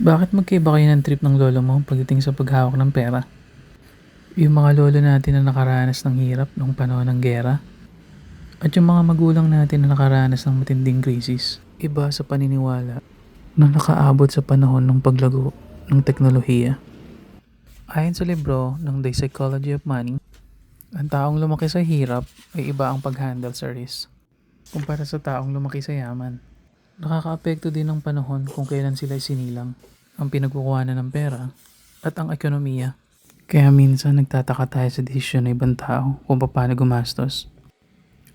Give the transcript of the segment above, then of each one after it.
Bakit magkaiba kayo ng trip ng lolo mo pagdating sa paghawak ng pera? Yung mga lolo natin na nakaranas ng hirap noong panahon ng gera at yung mga magulang natin na nakaranas ng matinding krisis. Iba sa paniniwala na nakaabot sa panahon ng paglago ng teknolohiya. Ayon sa libro ng The Psychology of Money, ang taong lumaki sa hirap ay iba ang pag-handle sa risk kumpara sa taong lumaki sa yaman. Nakakaapekto din ng panahon kung kailan sila sinilang, ang pinagkukuhanan ng pera, at ang ekonomiya. Kaya minsan nagtataka tayo sa desisyon ng ibang tao kung paano gumastos.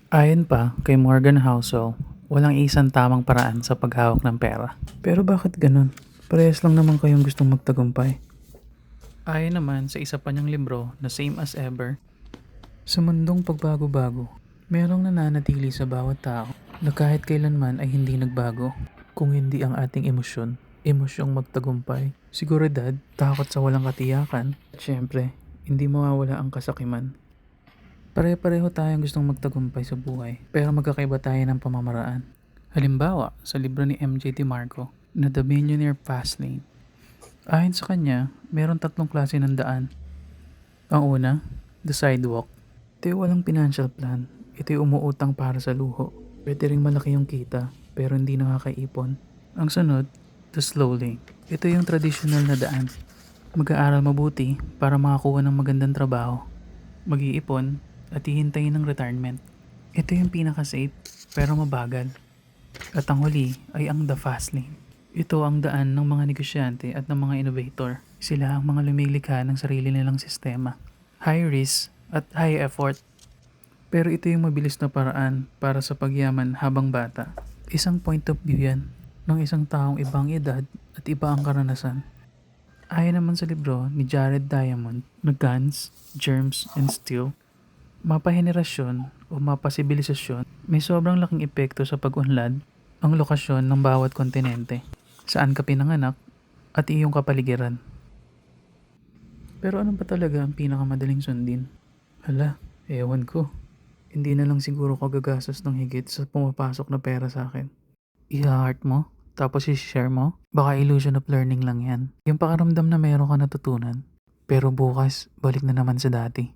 Ayon pa kay Morgan Housel, walang isang tamang paraan sa paghawak ng pera. Pero bakit ganun? Parehas lang naman kayong gustong magtagumpay. Ayon naman sa isa pa niyang libro na Same as Ever, sa mundong pagbago-bago, merong nananatili sa bawat tao na kahit kailanman ay hindi nagbago. Kung hindi ang ating emosyon, emosyong magtagumpay, seguridad, takot sa walang katiyakan, at syempre, hindi mawawala ang kasakiman. Pare-pareho tayong gustong magtagumpay sa buhay, pero magkakaiba tayo ng pamamaraan. Halimbawa, sa libro ni MJ DeMarco na The Millionaire Fastlane, ayon sa kanya, meron tatlong klase ng daan. Ang una, the sidewalk. Ito yung walang financial plan. Ito yung umuutang para sa luho. Pwede ring malaki yung kita, pero hindi nakakaipon. Ang sunod, the slow lane. Ito yung traditional na daan. Mag-aaral mabuti para makakuha ng magandang trabaho. Mag-iipon at hihintayin ng retirement. Ito yung pinaka-safe, pero mabagal. At ang huli ay ang the fast lane. Ito ang daan ng mga negosyante at ng mga innovator. Sila ang mga lumilikha ng sarili nilang sistema. High risk at high effort. Pero ito yung mabilis na paraan para sa pagyaman habang bata. Isang point of view yan ng isang taong ibang edad at iba ang karanasan. Ayon naman sa libro ni Jared Diamond na Guns, Germs, and Steel, mapahenerasyon o mapasibilisasyon may sobrang laking epekto sa pag-unlad ang lokasyon ng bawat kontinente, saan ka pinanganak at iyong kapaligiran. Pero ano ba talaga ang pinakamadaling sundin? Hala, ewan ko. Hindi na lang siguro ko gagastos ng higit sa pumapasok na pera sa akin. I-heart mo, tapos i-share mo. Baka illusion of learning lang yan. Yung pakaramdam na meron ka natutunan. Pero bukas, balik na naman sa dati.